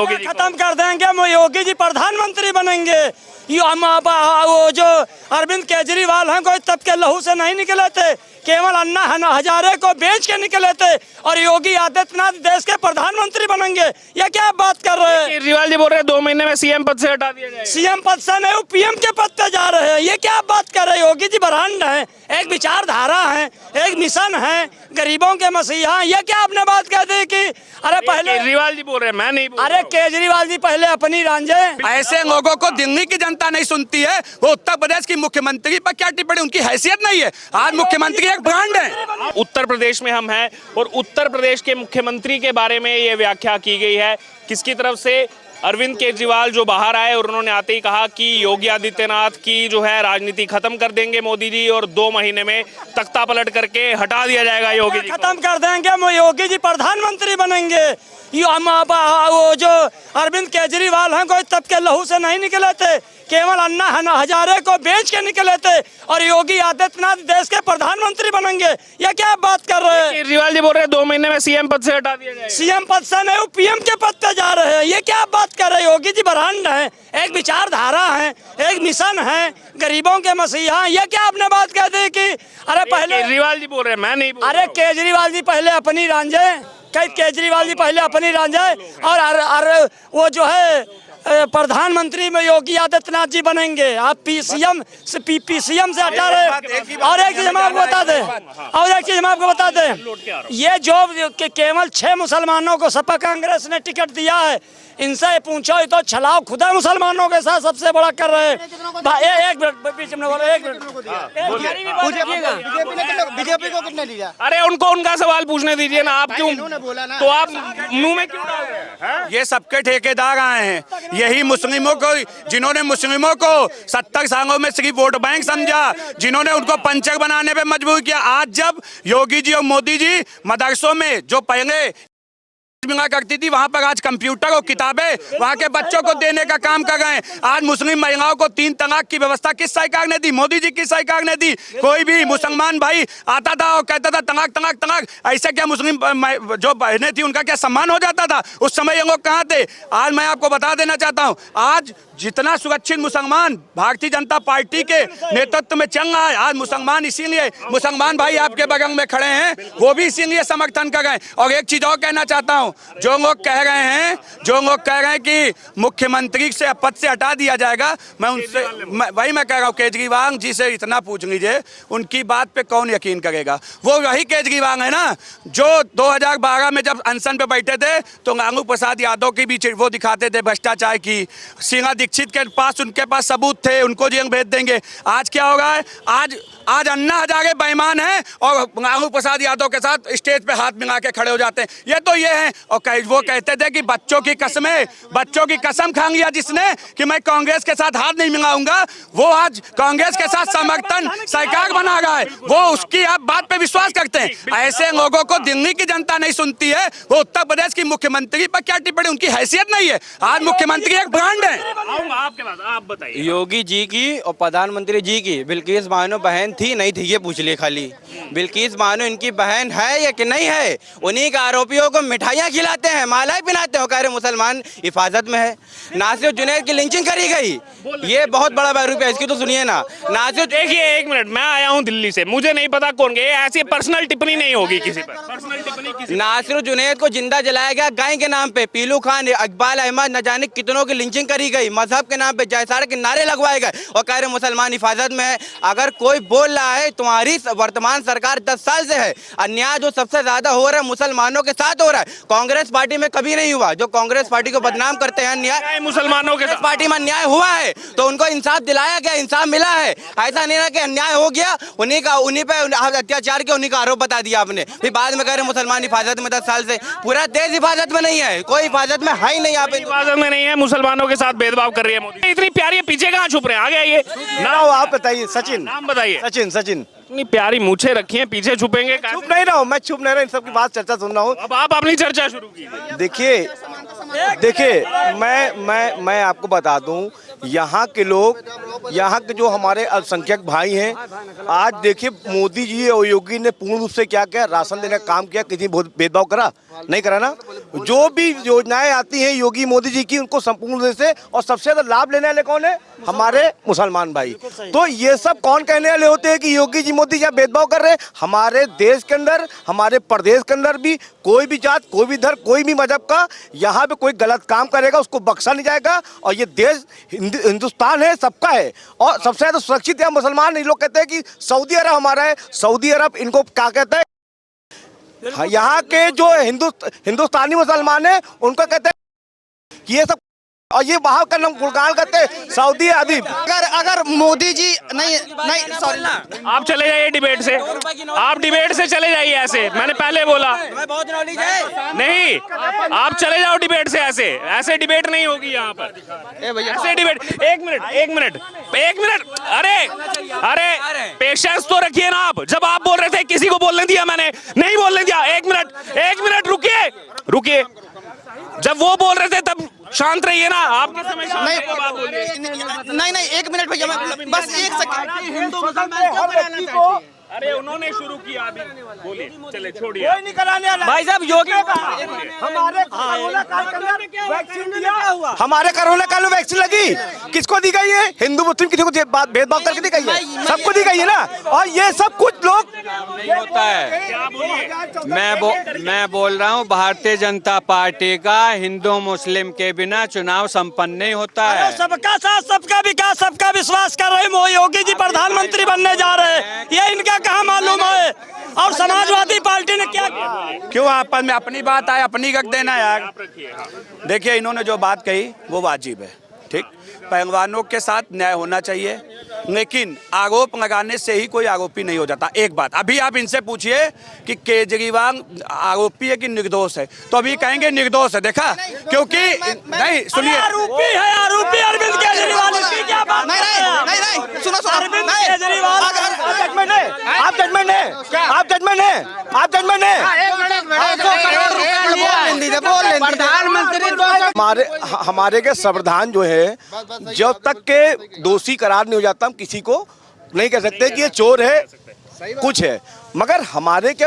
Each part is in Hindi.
खत्म कर देंगे, योगी जी प्रधानमंत्री बनेंगे। वो जो अरविंद केजरीवाल हैं कोई तब के लहू से नहीं निकले थे, केवल अन्ना हजारे को बेच के निकले थे, और योगी आदित्यनाथ देश के प्रधानमंत्री बनेंगे। ये क्या बात कर रहे हैं? केजरीवाल जी बोल रहे हैं 2 महीने में सीएम पद से हटा दिया जाएगा। सीएम पद से नहीं, वो पीएम के पद पे जा रहे हैं। ये क्या बात कर रहे हैं? योगी जी ब्रांड है, एक विचारधारा है, एक मिशन है, गरीबों के मसीहा। ये क्या आपने बात कह दी कि अरे पहले केजरीवाल जी बोल रहे हैं, मैं नहीं बोल अरे केजरीवाल जी पहले अपनी रांझे। ऐसे लोगों को दिल्ली की जनता नहीं सुनती है। वो उत्तर प्रदेश की मुख्यमंत्री पर क्या टिप्पणी, उनकी हैसियत नहीं है। आज मुख्यमंत्री एक ब्रांड है। उत्तर प्रदेश में हम हैं और उत्तर प्रदेश के मुख्यमंत्री के बारे में ये व्याख्या की गई है किसकी तरफ से? अरविंद केजरीवाल जो बाहर आए और उन्होंने आते ही कहा कि योगी आदित्यनाथ की जो है राजनीति खत्म कर देंगे मोदी जी, और 2 महीने में तख्ता पलट करके हटा दिया जाएगा योगी जी। खत्म कर देंगे, योगी जी प्रधानमंत्री बनेंगे। वो जो अरविंद केजरीवाल हैं कोई तब के लहू से नहीं निकले थे, केवल अन्ना हजारे को बेच के निकले थे, और योगी आदित्यनाथ देश के प्रधानमंत्री बनेंगे। ये क्या बात कर रहे हैं? केजरीवाल जी बोल रहे हैं 2 महीने में सीएम पद से हटा दिया जाएगा। सीएम पद से नहीं, वो पीएम के पद पे जा रहे हैं। ये क्या बात कर रहे हैं? योगी जी ब्रांड है, एक विचारधारा है, एक मिशन है, गरीबों के मसीहा। ये क्या आपने बात कह दी कि अरे पहले केजरीवाल जी बोल रहे हैं, मैं नहीं बोल अरे केजरीवाल जी पहले अपनी रांझे, केजरीवाल जी पहले अपनी रांझे, और वो जो है प्रधानमंत्री में योगी आदित्यनाथ जी बनेंगे। आप पीसीएम से हटा रहे। और एक चीज हम आपको बता दें, ये जो केवल 6 मुसलमानों को सपा कांग्रेस ने टिकट दिया है, इनसे पूछो तो छलाव खुदा मुसलमानों के साथ सबसे बड़ा कर रहे हैं। एक मिनट बीच में बोलो, एक मिनट बीजेपी को कितने दिया? अरे उनको उनका सवाल पूछने दीजिए ना, आप क्यों बोला ना, तो आप मुंह में क्यों डाल रहे हैं? ये सबके ठेकेदार आए हैं, यही मुस्लिमों को, जिन्होंने मुस्लिमों को 70 सालों में सिर्फ वोट बैंक समझा, जिन्होंने उनको पंचक बनाने पे मजबूर किया। आज जब योगी जी और मोदी जी मदरसों में जो पहले मिला करती थी, वहां पर आज कंप्यूटर और किताबें वहां के बच्चों को देने का काम कर रहे हैं। आज मुस्लिम महिलाओं को 3 तलाक की व्यवस्था किस सरकार ने दी? मोदी जी की सरकार ने दी। कोई भी मुसलमान भाई आता था और कहता था तलाक तलाक तलाक, ऐसे क्या मुस्लिम जो बहनें थी उनका क्या सम्मान हो जाता था? उस समय ये लोग कहाँ थे? आज मैं आपको बता देना चाहता हूँ, आज जितना सुरक्षित मुसलमान भारतीय जनता पार्टी के नेतृत्व में चल रहा है, आज मुसलमान इसीलिए, मुसलमान भाई आपके बगल में खड़े हैं, वो भी इसीलिए समर्थन कर रहे हैं। और एक चीज और कहना चाहता हूं, जो लोग कह रहे हैं कि मुख्यमंत्री से पद से हटा दिया जाएगा, मैं उनसे वही मैं कह रहा हूँ, केजरीवाल जी से इतना पूछ लीजिए, उनकी बात पे कौन यकीन करेगा? वो वही केजरीवाल है ना जो 2012 में जब अनशन पे बैठे थे तो लालू प्रसाद यादव की भी वो दिखाते थे भ्रष्टाचार की। शीला दीक्षित के पास, उनके पास सबूत थे, उनको जेल भेज देंगे। आज क्या होगा? आज अन्ना हजारे बेईमान हैं और लालू प्रसाद यादव के साथ स्टेज पे हाथ मिला के खड़े हो जाते हैं। ये हैं। और वो कहते थे कि बच्चों की कसम खा लिया जिसने कि मैं कांग्रेस के साथ हाथ नहीं मिलाऊंगा, वो आज कांग्रेस के साथ समर्थन सरकार बना रहा है। वो उसकी आप बात पे विश्वास करते हैं। ऐसे लोगों को दिल्ली की जनता नहीं सुनती है। वो उत्तर प्रदेश की मुख्यमंत्री पर क्या टिप्पणी, उनकी हैसियत नहीं है। आज मुख्यमंत्री एक ब्रांड है। आपके बाद आप बताइए। योगी जी की और प्रधानमंत्री जी की बिल्किस बानो बहन थी नहीं थी, ये पूछ ले खाली। बिल्किस बानो इनकी बहन है या कि नहीं है? उन्हीं के आरोपियों को मिठाइयाँ खिलाते हैं, मालाएं पहनाते हैं, कह रहे मुसलमान हिफाजत में है। नासिर जुनैद की लिंचिंग करी गई, ये बहुत बड़ा बैरूप है, इसकी तो सुनिए ना। नासिर, देखिए एक मिनट, मैं आया हूँ दिल्ली से, मुझे नहीं पता कौन गए, ऐसी पर्सनल टिप्पणी नहीं होगी किसी पर। पर्सनल टिप्पणी किसी नासिर जुनैद को जिंदा जलाया गया गाय के नाम पे। पीलू खान, इकबाल अहमद, न जाने कितनों की लिंचिंग करी गई, मजहब के नाम पे जयसार के नारे लगवाए गए और कह रहे मुसलमान हिफाजत में है। अगर कोई बोल रहा है तुम्हारी वर्तमान सरकार 10 साल से है, अन्याय जो सबसे ज्यादा हो रहा है मुसलमानों के साथ हो रहा है, कांग्रेस पार्टी में कभी नहीं हुआ। जो कांग्रेस पार्टी को बदनाम करते हैं अन्याय मुसलमानों के पार्टी में अन्याय हुआ है तो उनको इंसाफ दिलाया गया, इंसाफ मिला है। ऐसा नहीं ना कि अन्याय हो गया, उन्हीं पे अत्याचार के उन्हीं का आरोप बता दिया आपने, फिर बाद में कह रहे मुसलमान हिफाजत में 10 साल से। पूरा देश हिफाजत में नहीं है, कोई हिफाजत में है ही नहीं। आप हिफाजत में नहीं है, मुसलमानों के साथ भेदभाव कर रही है मोदी। इतनी प्यारी, पीछे कहाँ छुप रहे हैं? आगे आइए ना, आप बताइए। सचिन, नाम बताइए। सचिन। इतनी प्यारी मूछें रखी हैं, पीछे छुपेंगे? चुप नहीं रहा हूँ मैं, चुप नहीं रहा, इन सबकी बात चर्चा सुन रहा हूँ। अब आप अपनी चर्चा शुरू कीजिए। देखिए मैं आपको बता दूं, यहाँ के लोग यहाँ के जो हमारे अल्पसंख्यक भाई हैं, आज देखिए मोदी जी और योगी ने पूर्ण रूप से क्या किया, राशन देने का काम किया। किसी भेदभाव करा नहीं करा ना। जो भी योजनाएं आती हैं योगी मोदी जी की, उनको संपूर्ण रूप से और सबसे ज्यादा लाभ लेने वाले कौन है? हमारे मुसलमान भाई। तो ये सब कौन कहने वाले होते हैं कि योगी जी मोदी जी भेदभाव कर रहे हैं? हमारे देश के अंदर, हमारे प्रदेश के अंदर भी कोई भी जात, कोई भी धर्म, कोई भी मजहब का यहाँ पे कोई गलत काम करेगा उसको बख्शा नहीं जाएगा। और ये देश हिंदुस्तान है, सबका है। और सबसे ज्यादा सुरक्षित यहाँ मुसलमान। ये लोग कहते हैं कि सऊदी अरब हमारा है। सऊदी अरब इनको क्या कहते हैं? हाँ, यहाँ के जो हिंदुस्तानी मुसलमान है उनको कहते हैं कि ये सब, और ये वहां का नाम गुलगान करते हैं सऊदी अदीब। अगर मोदी जी नहीं सॉरी, आप चले जाइए डिबेट से, आप डिबेट से चले जाइए। ऐसे मैंने पहले बोला बहुत नॉलेज है। नहीं, आप चले जाओ डिबेट से। ऐसे डिबेट नहीं होगी यहाँ पर। ऐसे डिबेट, एक मिनट, अरे पेशेंस तो रखिए ना आप। जब आप बोल रहे थे किसी को बोलने दिया, मैंने नहीं बोलने दिया। एक मिनट रुकिए। जब वो बोल रहे थे तब शांत रहिए ना। आपके समय नहीं 1 मिनट भैया, बस 1 सेकंड। हिंदू मुसलमान अरे उन्होंने शुरू किया, अभी बोलिए, चले छोड़िए। कोई नहीं कराने वाला। भाई साहब योगी हमारे कोरोना काल के अंदर वैक्सीन दिया, हमारे कोरोना काल में वैक्सीन लगी, किसको दी गई है? हिंदू मुस्लिम किसी को भेदभाव करके दी गई है? सबको दी गई है ना। और ये सब कुछ लोग होता है। मैं बोल रहा हूँ भारतीय जनता पार्टी का हिंदू मुस्लिम के बिना चुनाव संपन्न नहीं होता है। सबका साथ, सबका विकास, सबका विश्वास कर रहे हैं। योगी जी प्रधानमंत्री बनने जा रहे हैं, ये इनका कहाँ मालूम है? और समाजवादी पार्टी ने क्या किया? क्यों आपस में अपनी बात आए, अपनी गक देना यार। देखिए इन्होंने जो बात कही वो वाजिब है, ठीक। पहलवानों के साथ न्याय होना चाहिए, लेकिन आरोप लगाने से ही कोई आरोपी नहीं हो जाता। एक बात अभी आप इनसे पूछिए कि केजरीवाल आरोपी है कि निर्दोष है, तो अभी कहेंगे निर्दोष है। देखा, क्योंकि नहीं सुनिए, आरोपी अरविंद केजरीवाल। इसकी क्या बात? नहीं सुनो अरविंद केजरीवाल। आप जजमेंट है। प्रधानमंत्री हमारे के संविधान जो है, जब तक के दोषी करार नहीं हो जाता हम किसी को नहीं कह सकते कि ये चोर है, कुछ है। मगर हमारे के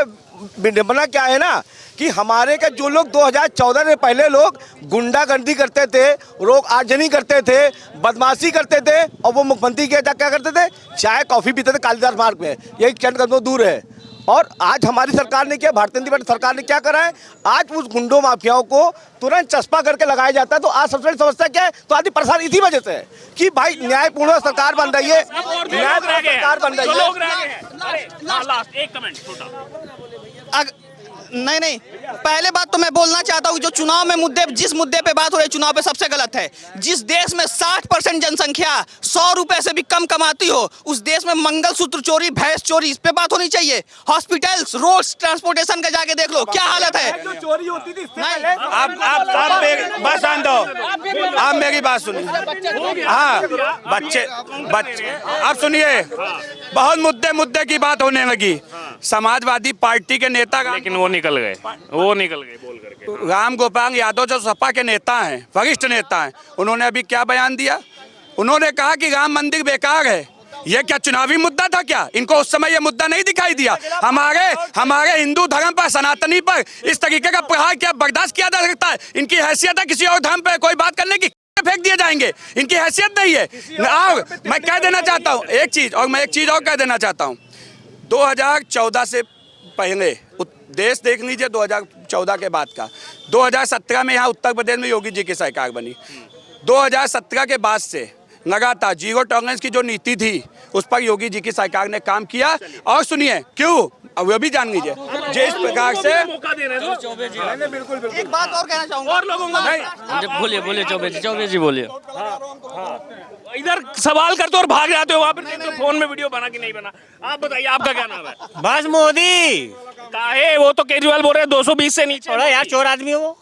विडंबना क्या है ना कि हमारे के जो लोग 2014 से पहले लोग गुंडागर्दी करते थे, लोग आगजनी करते थे, बदमाशी करते थे, और वो मुख्यमंत्री क्या करते थे? चाय कॉफी पीते थे कालीदास मार्ग में, यही चंद कदमों दूर है। और आज हमारी सरकार ने क्या, भारतीय जनता पार्टी सरकार ने क्या करा है? आज उस गुंडों माफियाओं को तुरंत चस्पा करके लगाया जाता है। तो आज सबसे बड़ी समस्या क्या है? तो आदि परेशान इसी वजह से है कि भाई न्यायपूर्ण सरकार बन रही है, न्यायपूर्ण सरकार बन रही है। नहीं पहले बात तो मैं बोलना चाहता हूँ, जो चुनाव में जिस मुद्दे पे बात हो रही है चुनाव पे सबसे गलत है। जिस देश में 60% जनसंख्या 100 रुपए से भी कम कमाती हो, उस देश में मंगलसूत्र चोरी, भैंस चोरी, इस पे बात होनी चाहिए। हॉस्पिटल्स, रोड्स, ट्रांसपोर्टेशन का जाके देख लो क्या हालत है। चोरी होती थी आप बस आन दो, आप मेरी बात सुनिए। हाँ, बच्चे आप सुनिए, बहुत मुद्दे की बात होने लगी। समाजवादी पार्टी के नेता, लेकिन वो निकल गए बोल करके। राम गोपाल यादव जो सपा के नेता हैं, वरिष्ठ नेता हैं, उन्होंने अभी क्या बयान दिया? उन्होंने कहा कि राम मंदिर बेकार है। ये क्या चुनावी मुद्दा था क्या? इनको उस समय ये मुद्दा नहीं दिखाई दिया? हमारे हिंदू धर्म पर, सनातनी पर इस तरीके का प्रहार क्या बर्दाश्त किया जा सकता है? इनकी हैसियत है किसी और धर्म पर कोई बात करने की? फेंक दिए जाएंगे, इनकी हैसियत नहीं है। मैं कह देना चाहता हूँ एक चीज, और मैं एक चीज और कह देना चाहता हूँ। 2014 से पहले देश देख लीजिए, 2014 के बाद का 2017 में यहाँ उत्तर प्रदेश में योगी जी की सरकार बनी। 2017 के बाद से लगातार जीरो टॉलरेंस की जो नीति थी उस पर योगी जी की सरकार ने काम किया। और सुनिए क्यों, अब वो भी जान लीजिए। जिस प्रकार से एक बात और कहना चाहूंगा, और लोगों को बोलिए चौबे जी बोलिए। इधर सवाल करते और भाग जाते हो, वहाँ पर फोन में वीडियो बना कि नहीं बना। आप बताइए, आपका क्या नाम है? बस मोदी काहे, वो तो केजरीवाल बोल रहे हैं 220 से नीचे। थोड़ा यार चोर आदमी हो वो।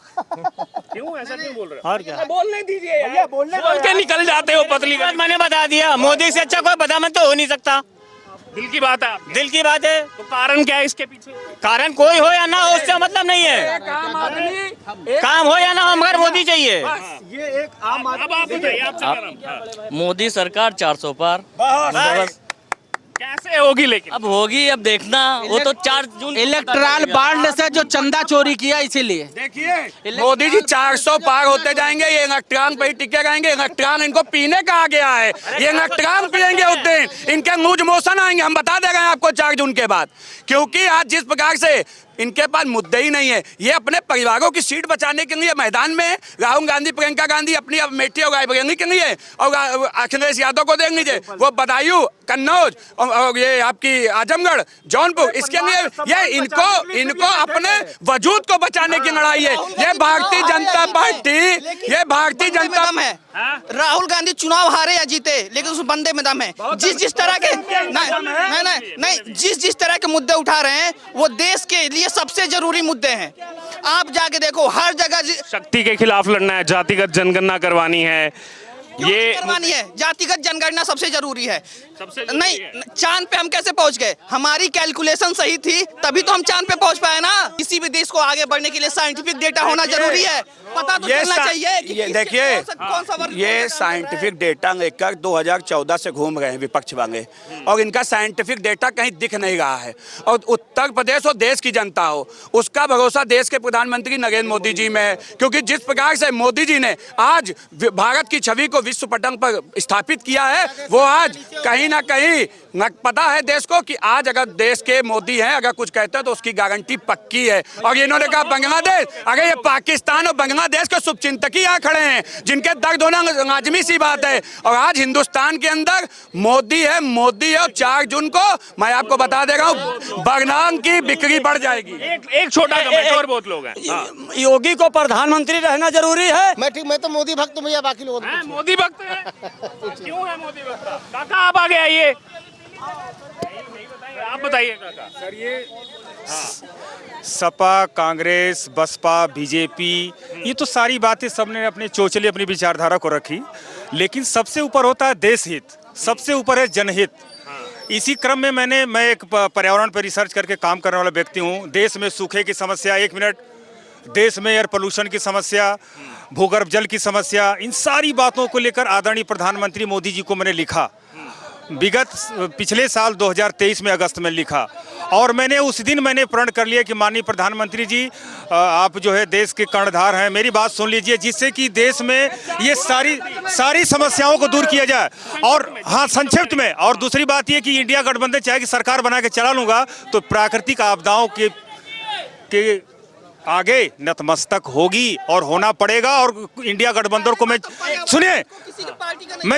क्यों ऐसा क्यों बोल रहे हो? और क्या बोलने दीजिए यार, बोल के निकल जाते हो पतली। मैंने बता दिया, मोदी से अच्छा कोई प्रधानमंत्री हो नहीं सकता। दिल की बात है आपकी। दिल की बात है। तो कारण क्या है इसके पीछे? कारण कोई हो या ना हो उससे मतलब नहीं है, काम हो या ना हो मगर मोदी चाहिए। ये एक आम अब आप बताइए, आपसे क्या नाम? हाँ। मोदी सरकार 400 पार। बस कैसे होगी लेकिन? अब होगी, अब देखना। वो तो 4 जून इलेक्ट्रल बॉन्ड से जो चंदा चोरी किया इसीलिए देखिए मोदी जी 400 पार होते जाएंगे, ये इलेक्ट्रॉन पे ही टिके रहेंगे। इलेक्ट्रॉन इनको पीने कहा गया है, ये इलेक्ट्रॉन पिएंगे उस दिन इनके लूज मोशन आएंगे। हम बता दे रहे हैं आपको 4 जून के बाद, क्योंकि आज जिस प्रकार से इनके पास मुद्दे ही नहीं है। ये अपने परिवारों की सीट बचाने के लिए मैदान में राहुल गांधी, प्रियंका गांधी अपनी अमेठी और रायबरेली के लिए, और अखिलेश यादव को देख लीजिए, वो बदायूं, कन्नौज और ये आपकी आजमगढ़, जौनपुर, इसके लिए ये इनको अपने वजूद को बचाने की लड़ाई है। ये भारतीय जनता पार्टी, ये भारतीय जनता दम है। राहुल गांधी चुनाव हारे या जीते, लेकिन उस बंदे में दम है। जिस तरह के नहीं जिस तरह के मुद्दे उठा रहे हैं वो देश के लिए सबसे जरूरी मुद्दे हैं। आप जाके देखो हर जगह शक्ति के खिलाफ लड़ना है, जातिगत जनगणना करवानी है, ये करवानी है, जातिगत जनगणना सबसे जरूरी है। सबसे नहीं, चांद पे हम कैसे पहुंच गए? हमारी कैलकुलेशन सही थी तभी तो हम चांद पे पहुंच पाए ना। किसी भी देश को आगे बढ़ने के लिए साइंटिफिक डेटा होना जरूरी है, पता तो चलना चाहिए कि ये किसके देखिए, कौन सा वर्ग ये साइंटिफिक डेटा लेकर 2014 से घूम रहे हैं विपक्ष वाले, और इनका साइंटिफिक डेटा कहीं दिख नहीं रहा है। और उत्तर प्रदेश और देश की जनता हो, उसका भरोसा देश के प्रधानमंत्री नरेंद्र मोदी जी में है, क्योंकि जिस प्रकार से मोदी जी ने आज भारत की छवि को विश्व पटल पर स्थापित किया है, वो आज कहीं ना कहीं पता है देश को कि आज अगर देश के मोदी हैं, अगर कुछ कहते हैं तो उसकी गारंटी पक्की है। और इन्होंने कहा बांग्लादेश, अगर ये पाकिस्तान और बांग्लादेश के शुभचिंतक यहाँ खड़े हैं जिनके दर्द होना लाजमी सी बात है, और आज हिंदुस्तान के अंदर मोदी है। और 4 जून को मैं आपको बता दे रहा हूँ बरनाम की बिक्री बढ़ जाएगी। एक छोटा कमेंट, और बहुत लोग हैं। योगी को प्रधानमंत्री रहना जरूरी है। मैं तो मोदी भक्त हूँ भैया, बाकी लोग हैं? मोदी भक्त है? क्यों है मोदी भक्त? काका आप आगे आइए, आप बताइए काका। सर ये सपा, कांग्रेस, बसपा, बीजेपी, ये तो सारी बातें सबने अपने चोचले अपनी विचारधारा को रखी, लेकिन सबसे ऊपर होता है देश हित, सबसे ऊपर है जनहित। इसी क्रम में मैं एक पर्यावरण पर रिसर्च करके काम करने वाला व्यक्ति हूँ। देश में सूखे की समस्या, एक मिनट, देश में एयर पोल्यूशन की समस्या, भूगर्भ जल की समस्या, इन सारी बातों को लेकर आदरणीय प्रधानमंत्री मोदी जी को मैंने लिखा। पिछले साल 2023 में अगस्त में लिखा, और मैंने उस दिन प्रण कर लिया कि माननीय प्रधानमंत्री जी, आप जो है देश के कर्णधार हैं, मेरी बात सुन लीजिए, जिससे कि देश में ये सारी समस्याओं को दूर किया जाए। और हाँ, संक्षिप्त में, और दूसरी बात ये कि इंडिया गठबंधन चाहे कि सरकार बना के चला लूँगा तो प्राकृतिक आपदाओं के आगे नतमस्तक होगी और होना पड़ेगा। और इंडिया गठबंधन को मैं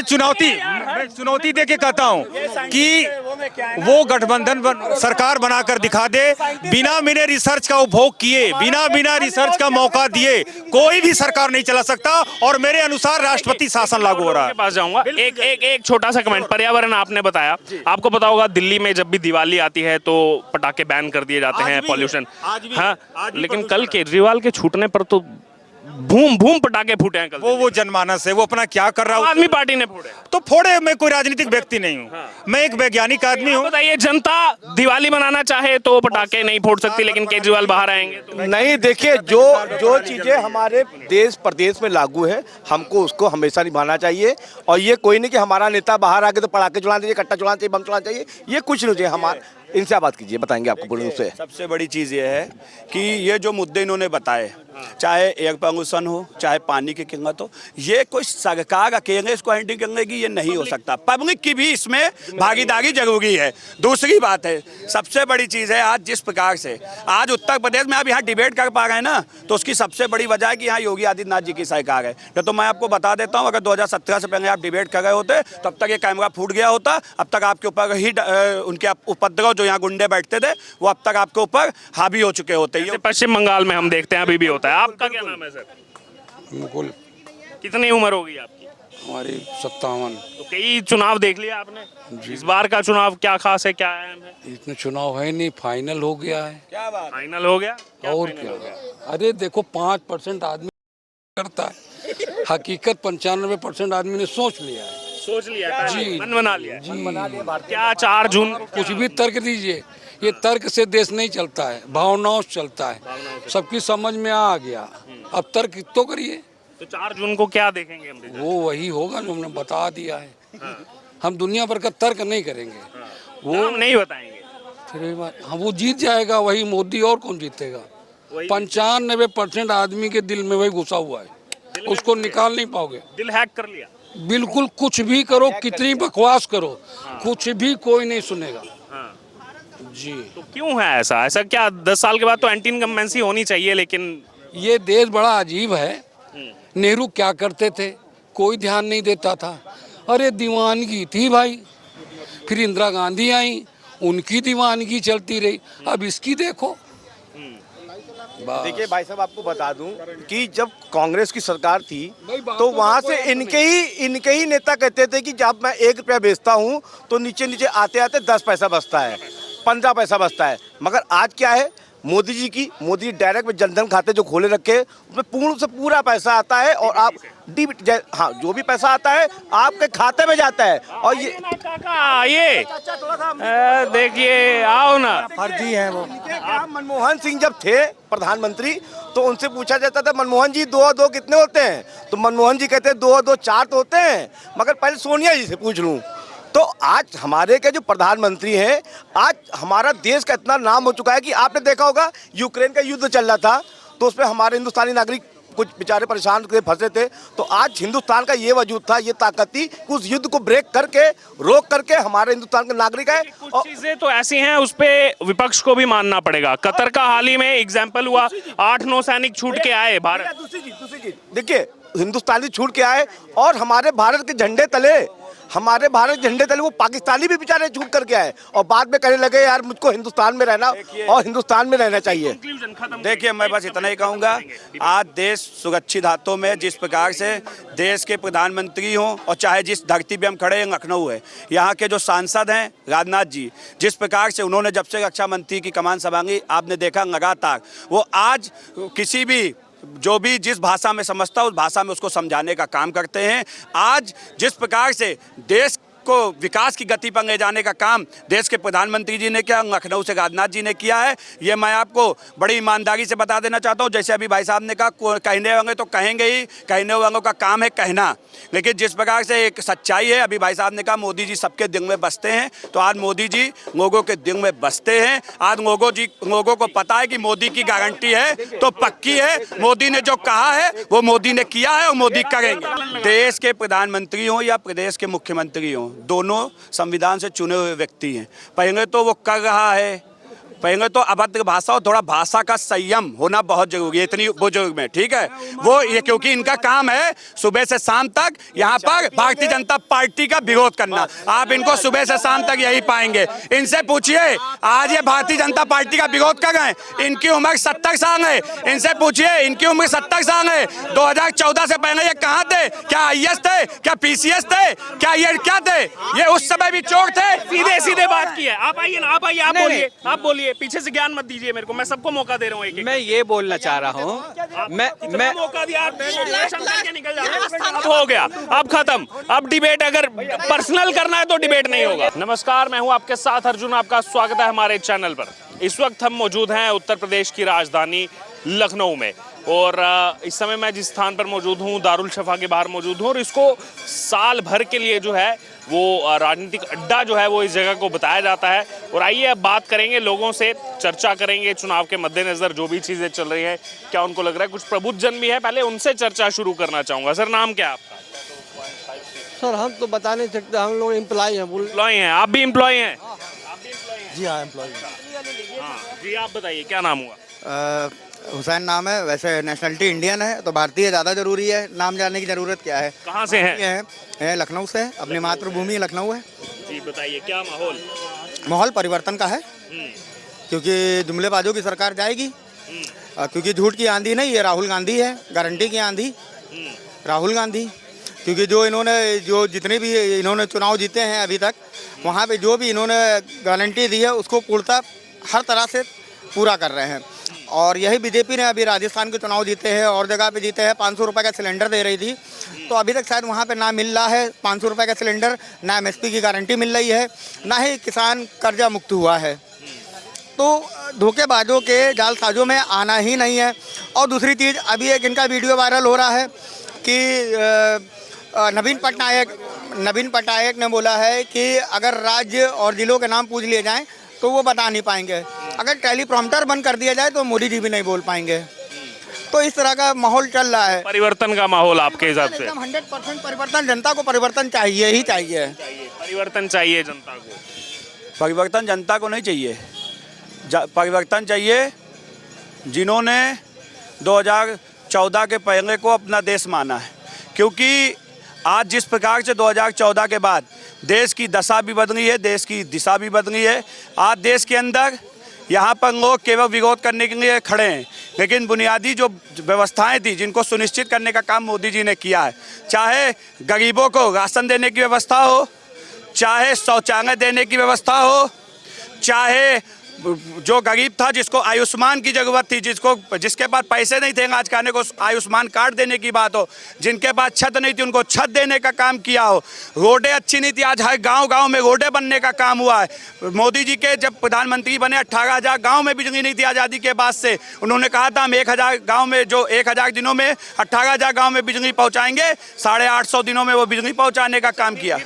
चुनौती देके कहता हूं कि वो गठबंधन सरकार बनाकर दिखा दे, बिना रिसर्च का उपभोग किए, बिना रिसर्च का मौका दिए कोई भी सरकार नहीं चला सकता। और मेरे अनुसार राष्ट्रपति शासन लागू हो रहा है। पास जाऊंगा। एक छोटा सा कमेंट, पर्यावरण आपने बताया, आपको पता होगा दिल्ली में जब भी दिवाली आती है तो पटाखे बैन कर दिए जाते हैं, पॉल्यूशन। हाँ, लेकिन कल केजरीवाल के छूटने पर तो भूम पटाखे फूटे हैं कल। वो जनमानस है, वो अपना क्या कर रहा है। आदमी पार्टी ने फोड़े तो फोड़े, मैं कोई राजनीतिक व्यक्ति नहीं हूँ। मैं एक वैज्ञानिक आदमी हूँ। बताइए, जनता दिवाली मनाना चाहे तो पटाखे नहीं फोड़ सकती, लेकिन केजरीवाल बाहर आएंगे तो नहीं। देखिए, जो चीजें हमारे देश प्रदेश में लागू है, हमको उसको हमेशा निभाना चाहिए। और ये कोई नहीं कि हमारा नेता बाहर आके तो पटाखे चलाना चाहिए, कट्टा चलाना चाहिए, बम चलाना चाहिए, ये कुछ नहीं चाहिए। हमारे इनसे बात कीजिए, बताएंगे आपको पूर्ण रूप से। सबसे बड़ी चीज़ ये है कि ये जो मुद्दे इन्होंने बताए, चाहे एयर पोल्यूशन हो, चाहे पानी की किल्लत हो, ये कोई सरकार अकेले इसको हैंडल करने की ये नहीं हो सकता। पब्लिक की भी इसमें भागीदारी जरूरी है। दूसरी बात है, सबसे बड़ी चीज़ है, आज जिस प्रकार से आज उत्तर प्रदेश में आप यहाँ डिबेट कर पा रहे हैं ना, तो उसकी सबसे बड़ी वजह है कि यहाँ योगी आदित्यनाथ जी की सरकार है। तो मैं आपको बता देता हूँ, अगर 2017 से पहले आप डिबेट कर रहे होते तब तक ये कैमरा फूट गया होता, अब तक आपके ऊपर ही उनके उपद्रव, जो यहाँ गुंडे बैठते थे, वो अब तक आपके ऊपर हावी हो चुके होते हैं। पश्चिम बंगाल में हम देखते हैं अभी भी होता है। आपका क्या नाम है सर? मुकुल। कितनी उम्र होगी आपकी? हमारी 57। तो कई चुनाव देख लिया आपने, इस बार का चुनाव क्या खास है, क्या अहम है? इतना चुनाव है नहीं, फाइनल हो गया है। क्या बात, फाइनल हो गया? और क्या? अरे देखो, 5% आदमी करता है, हकीकत 95% आदमी ने सोच लिया है। सोच लिया जी, मन बना लिया जी। क्या 4 जून को कुछ भी तर्क दीजिए, ये तर्क से देश नहीं चलता है, भावनाओं से चलता है। सबकी समझ में आ गया, अब तर्क तो करिए। तो 4 जून को क्या देखेंगे हम रिजल्ट? वो वही होगा जो हमने बता दिया है। हम दुनिया भर का तर्क नहीं करेंगे, वो हम नहीं बताएंगे। फिर भी हम वो जीत जाएगा, वही मोदी, और कौन जीतेगा? 95% आदमी के दिल में वही घुसा हुआ है, उसको निकाल नहीं पाओगे। दिल हैक कर लिया। बिल्कुल, कुछ भी करो, कितनी बकवास करो, कुछ भी कोई नहीं सुनेगा। जी, तो क्यों है ऐसा? ऐसा क्या 10 साल के बाद तो एंटी इनकम्बेंसी होनी चाहिए, लेकिन ये देश बड़ा अजीब है। नेहरू क्या करते थे, कोई ध्यान नहीं देता था। अरे दीवानगी थी भाई, फिर इंदिरा गांधी आई, उनकी दीवानगी चलती रही, अब इसकी देखो। देखिए भाई साहब, आपको बता दूं कि जब कांग्रेस की सरकार थी तो वहां से इनके ही नेता कहते थे कि जब मैं 1 रुपया बेचता हूं तो नीचे नीचे आते आते 10 पैसा बचता है, 15 पैसा बचता है। मगर आज क्या है, मोदी डायरेक्ट में जनधन खाते जो खोले रखे, उसमें पूर्ण से पूरा पैसा आता है और आप हाँ, जो भी पैसा आता है आपके खाते में जाता है। और ये देखिए, आओ ना। फर्जी है वो। मनमोहन सिंह जब थे प्रधानमंत्री तो उनसे पूछा जाता था, मनमोहन जी 2 और 2 कितने होते हैं? तो मनमोहन जी कहते हैं 2 और 2 4 तो होते हैं। मगर पहले सोनिया जी से पूछ लूं। तो आज हमारे के जो प्रधानमंत्री हैं, आज हमारा देश का इतना नाम हो चुका है कि आपने देखा होगा यूक्रेन का युद्ध चल रहा था तो उसमें हमारे हिंदुस्तानी नागरिक कुछ बेचारे परेशान थे, फंसे थे। तो आज हिंदुस्तान का ये वजूद था, ये ताकत थी, उस युद्ध को ब्रेक करके, रोक करके हमारे हिंदुस्तान के नागरिक है। कुछ चीजें तो ऐसी हैं, उस पे विपक्ष को भी मानना पड़ेगा। कतर का हाल ही में एग्जाम्पल हुआ, 8-9 सैनिक छूट के आए भारत। दूसरी चीज देखिए, हिंदुस्तानी छूट के आए और हमारे भारत के झंडे तले, वो पाकिस्तानी भी बेचारे छूट करके आए और बाद में कहने लगे यार मुझको हिंदुस्तान में रहना और हिंदुस्तान में रहना चाहिए। देखिए, मैं बस इतना ही कहूँगा, आज देश सुरक्षित हाथों में। जिस प्रकार से देश के प्रधानमंत्री हों और चाहे जिस धरती पे हम खड़े हैं, लखनऊ है, यहाँ के जो सांसद हैं राजनाथ जी, जिस प्रकार से उन्होंने जब से रक्षा मंत्री की कमान संभाली, आपने देखा लगातार वो आज किसी भी जो भी जिस भाषा में समझता है उस भाषा में उसको समझाने का काम करते हैं। आज जिस प्रकार से देश को विकास की गति पर ले जाने का काम देश के प्रधानमंत्री जी ने किया, लखनऊ से राजनाथ जी ने किया है, ये मैं आपको बड़ी ईमानदारी से बता देना चाहता हूँ। जैसे अभी भाई साहब ने कहा, कहने वाले तो कहेंगे ही, कहने वालों का काम है कहना, लेकिन जिस प्रकार से एक सच्चाई है, अभी भाई साहब ने कहा मोदी जी सबके दिल में बसते हैं, तो आज मोदी जी लोगों के दिल में बसते हैं। आज लोगों को पता है कि मोदी की गारंटी है तो पक्की है, मोदी ने जो कहा है वो मोदी ने किया है और मोदी करेंगे। देश के प्रधानमंत्री हों या प्रदेश के मुख्यमंत्री हों, दोनों संविधान से चुने हुए व्यक्ति हैं। पहले तो वो कर रहा है, पहले तो अभद्र भाषा और थोड़ा भाषा का संयम होना बहुत जरूरी है इतनी बुजुर्ग में, ठीक है। वो ये क्योंकि इनका काम है सुबह से शाम तक यहाँ पर भारतीय जनता पार्टी का विरोध करना। आप इनको सुबह से शाम तक यही पाएंगे। इनसे पूछिए, आज ये भारतीय जनता पार्टी का विरोध कर रहे हैं, इनकी उम्र 70 साल है। इनसे पूछिए, इनकी उम्र 70 साल है। 2014 से पहले ये कहाँ थे? क्या IAS थे? क्या PCS थे? क्या ये क्या थे? ये उस समय भी चोर थे। सीधे बात की है। आप आइए ना, आप आइए, आप बोलिए। पीछे से ज्ञान मत दीजिए मेरे को, मैं सबको मौका दे रहा हूँ। मैं ये बोलना चाह रहा हूँ, मैं मौका दिया, निकल जाओ। अब हो गया, अब खत्म। अब डिबेट अगर पर्सनल करना है तो डिबेट नहीं होगा। नमस्कार, मैं हूँ आपके साथ अर्जुन, आपका स्वागत है हमारे चैनल पर। इस वक्त हम मौजूद हैं उत्तर प्रदेश की राजधानी लखनऊ में, और इस समय मैं जिस स्थान पर मौजूद हूँ दारुल शफा के बाहर मौजूद हूँ, और इसको साल भर के लिए जो है वो राजनीतिक अड्डा जो है वो इस जगह को बताया जाता है। और आइए अब बात करेंगे लोगों से, चर्चा करेंगे चुनाव के मद्देनजर जो भी चीज़ें चल रही हैं, क्या उनको लग रहा है। कुछ प्रबुद्धजन भी है, पहले उनसे चर्चा शुरू करना चाहूँगा। सर, नाम क्या है आपका? सर हम तो बता नहीं सकते, हम लोग एम्प्लॉय हैं। एम्प्लॉय हैं? आप भी एम्प्लॉय हैं? जी हाँ, एम्प्लॉय। हाँ जी, आप बताइए क्या नाम हुआ? हुसैन नाम है। वैसे नेशनलिटी इंडियन है तो भारतीय ज़्यादा ज़रूरी है, नाम जानने की ज़रूरत क्या है। कहाँ से हैं? लखनऊ से, अपनी मातृभूमि लखनऊ है। जी बताइए, क्या माहौल परिवर्तन का है, क्योंकि जुमलेबाजों की सरकार जाएगी, क्योंकि झूठ की आंधी नहीं, ये राहुल गांधी है, गारंटी की आंधी राहुल गांधी। क्योंकि जो जितने भी इन्होंने चुनाव जीते हैं अभी तक, वहाँ पे जो भी इन्होंने गारंटी दी है उसको पूर्णतः हर तरह से पूरा कर रहे हैं। और यही बीजेपी ने अभी राजस्थान के चुनाव जीते हैं और जगह पे जीते हैं, 500 रुपये का सिलेंडर दे रही थी, तो अभी तक शायद वहाँ पे ना मिल रहा है 500 रुपये का सिलेंडर, ना MSP की गारंटी मिल रही है, ना ही किसान कर्जा मुक्त हुआ है। तो धोखेबाजों के जालसाजों में आना ही नहीं है। और दूसरी चीज़, अभी एक इनका वीडियो वायरल हो रहा है कि नवीन पटनायक ने बोला है कि अगर राज्य और जिलों के नाम पूछ लिए जाएं तो वो बता नहीं पाएंगे, अगर टेलीप्रॉम्प्टर बंद कर दिया जाए तो मोदी जी भी नहीं बोल पाएंगे। तो इस तरह का माहौल चल रहा है। परिवर्तन का माहौल आपके हिसाब से? एकदम 100% परिवर्तन। जनता को परिवर्तन चाहिए ही चाहिए। परिवर्तन चाहिए जनता को? परिवर्तन जनता को नहीं चाहिए, परिवर्तन चाहिए जिन्होंने 2014 के पहले को अपना देश माना है। क्योंकि आज जिस प्रकार से 2014 के बाद देश की दशा भी बदली है, देश की दिशा भी बदली है। आज देश के अंदर यहाँ पर लोग केवल विरोध करने के लिए खड़े हैं, लेकिन बुनियादी जो व्यवस्थाएं थी जिनको सुनिश्चित करने का काम मोदी जी ने किया है, चाहे गरीबों को राशन देने की व्यवस्था हो, चाहे शौचालय देने की व्यवस्था हो, चाहे जो गरीब था जिसको आयुष्मान की जरूरत थी, जिसके पास पैसे नहीं थे आज खाने को आयुष्मान कार्ड देने की बात हो, जिनके पास छत नहीं थी उनको छत देने का काम किया हो, रोडें अच्छी नहीं थी आज हर गांव में रोडें बनने का काम हुआ है। मोदी जी के जब प्रधानमंत्री बने 18,000 गांव में बिजली नहीं थी आज़ादी के बाद से। उन्होंने कहा था हम 1,000 गाँव में, जो 1,000 दिनों में 18,000 गाँव में बिजली पहुँचाएंगे, 850 दिनों में वो बिजली पहुँचाने का काम किया।